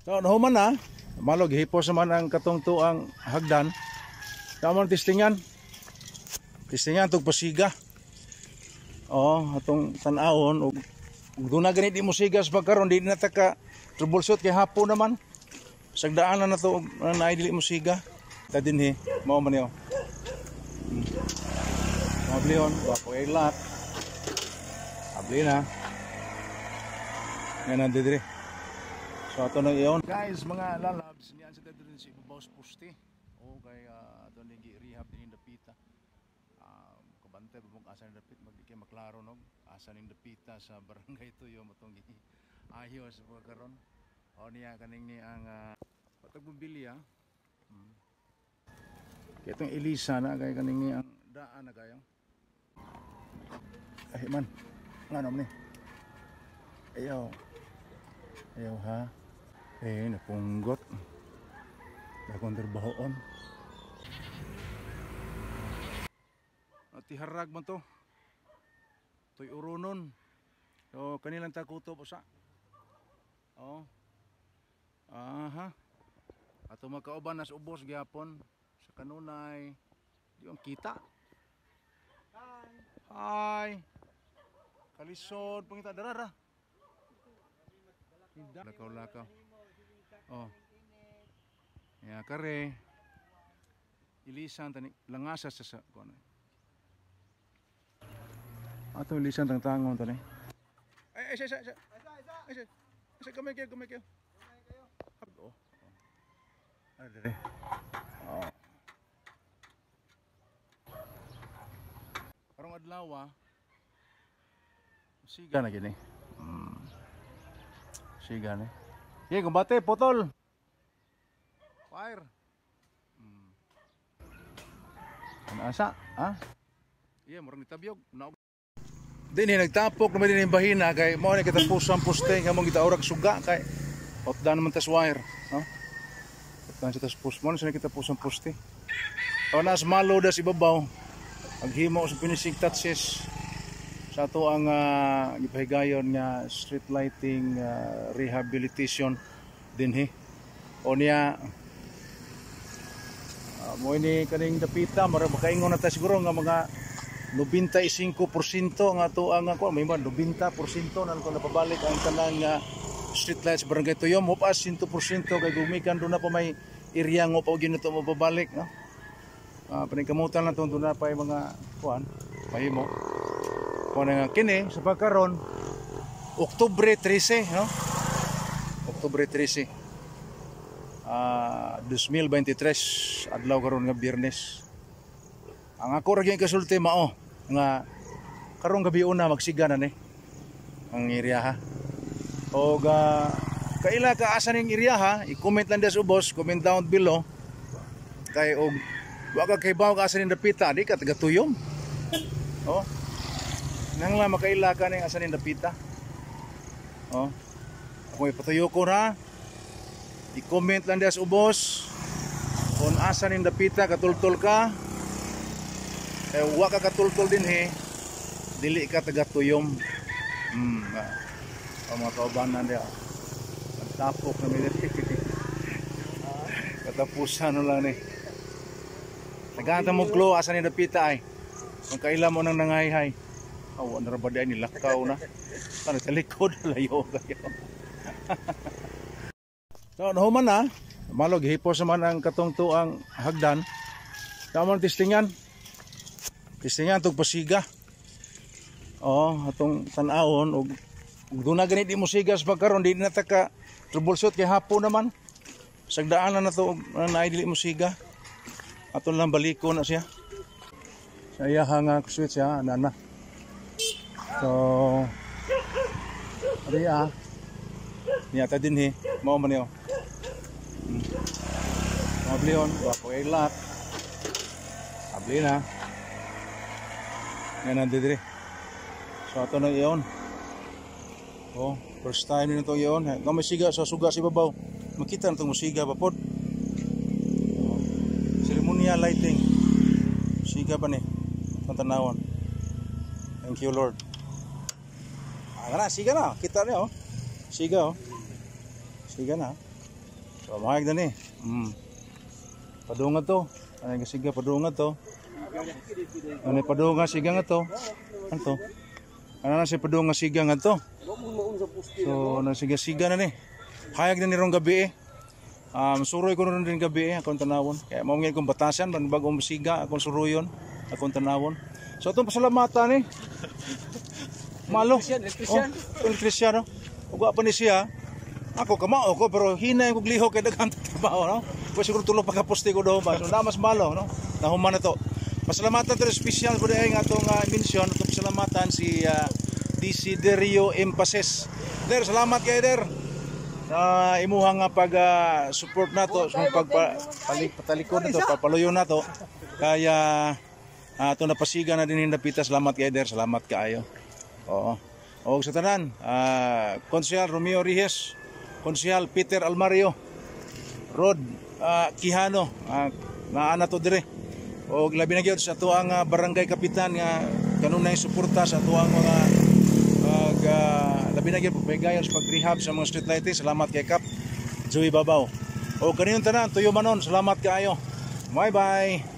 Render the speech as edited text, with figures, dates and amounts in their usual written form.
So, nahuman na. Malog, hipos naman ang katungtuang hagdan. Kamang tistingan. Tistingan itong pasiga. Atong tanawon. Doon na ganit di mo sigas pagkaroon. Di na taka troubleshoot kay hapon naman. Sagdaan na ito na idili mo siga. Ita din mao man yun. Mabli yun. Bapo ay lahat. Mabli na. Yan ang didiri. So ato na iyon. Guys, mga lalabs, niyan sa dito din si Babaws Pusti. Kay ato nigi rehab din yung dapita. Kabantay pa mong asa ng dapit, magdi kay maklaro no. Asa ning dapita sa barangay Tuyo matong ayos pagkaron. Niya kaning ni ang patagbubilya. Kaya itong Elisa na kay kaning ni ang daan na kayo. Ay man. Ngano man ni? Ayaw ha. Napunggot. Dakong trabahoon. Tiharag man to. To'y urunon. So, kanilang takuto po sa. Ato magkauban nas ubos gyapon sa kanunay. Di ang kita. Hi. Kalisod pangita darara. Lakaw. Ya kare. Ilisan tani langasa sa kuno. Ato ilisan tang tangon tani. Ay kamay kayo. Adere. Karong adlaw siga na gini. Siga na. Kumbate potol. Fire. Asa? Murang nitabyog. Din nagtapok naman din yung bahina kay mo ni katapusan poste nga mong gitaurag suga kay otdan naman tas wire, no? Otdan sa tas post mo sa kitapusan poste. Nas malo das ibabaw. Aghimo sa finishing touches sa ato ang gipahigayon nga street lighting rehabilitation dinhi. Niya mo ini kaning dapita mara makaingon na ta siguro nga mga 95% nga ato ang may mga 90% na ko napabalik ang tanang street lights barangay Tuyo. Mopas 100% kay gumikan do na pa may area ngo pa gyud nato mapabalik, no? Paningkamutan lang doon na pa yung mga kuan pahimo. Kuan nga kini sa pagkaron Oktubre 13, no? Oktubre 13. 2023 adlaw karon nga Biyernes. Ang ako ra gyud kasulti mao nga karong gabi una magsiga na ni ang area ha. Kaila ka asa ning area ha, i-comment lang des ubos, comment down below. Kay wa ka kay bawo ka asa ning dapita, di ka taga Tuyom. Nang la makaila ka ning asa ning dapita. Ako ipatuyo ko na. I-comment lang des ubos kung asa ning dapita katultol ka. Wa ka katultol din dili ka taga Tuyom. Mga kaubanan dia tapok na minute. Katapusan lang ni naganta mo glow asa ni dapita ay kung kaila mo nang nangayhay na ra ba day nilakaw na kana sa likod layo kayo. So nahuman na malog hipos naman ang katungtuang hagdan. Kamang tistingan itong pasiga. Atong tanawon og doon na ganit di mo sigas pagkaroon. Di na taka troubleshoot kay hapon naman. Sagdaan na ito na idili mo siga. Ato lang baliko na siya. Saya hanga switch siya nana. So niyata din mao man yun. Mabli yun. Bapo ay lahat. Mabli na. Yan ang didiri. So ato na iyon. First time nito iyon. Kung may siga sa suga si babaw, makita na itong musiga pa po. Ceremonial lighting. Siga pa ni. Pantanawan. Thank you Lord. Siga na. Kita niyo. Siga Siga na. So mahayag na ni. Padungan to. Ano kasiga padungan to. Ano padungan siga nga to. Ano to? Ano na si padungan siga nga to. So nasiga-siga na ni. Hayag na ni rong gabi eh. Suroy ko na rin gabi eh, akong tanawon. Kaya mamangin kong batasan, bagong siga, akong suroyon, akong tanawon. So itong pasalamatan eh. Malo. Elektrisyano. Ugwa pa ni siya. Ako kamao ko, pero hinay kong lihok kay daghang trabaho, no? Pwede siguro tulo pagkaposte ko doon ba? So na mas malo, no? Nahuman na to. Pasalamatan to special ko dahil nga itong mention, itong pasalamatan si Desiderio Empases. Der, salamat kayo der. Imuhang pag-support na to, pagpatalikod na to, papaluyo na to. Kaya ito napasiga na din hinapita. Salamat kayo der, salamat kaayo. Oo. O sa tanan, Konsehal Romeo Rijes, Konsehal Peter Almario, Rod Quijano, naana to dire. O labi na gyud sa ato ang barangay kapitan nga kanunay suporta sa ato ang mga labi na gyud pagpahigayon sa pag-rehab sa mga street lights. Salamat kay Kap Joey Babaw. O kaniyong tanan, tuyo manon, salamat kaayo. Bye bye.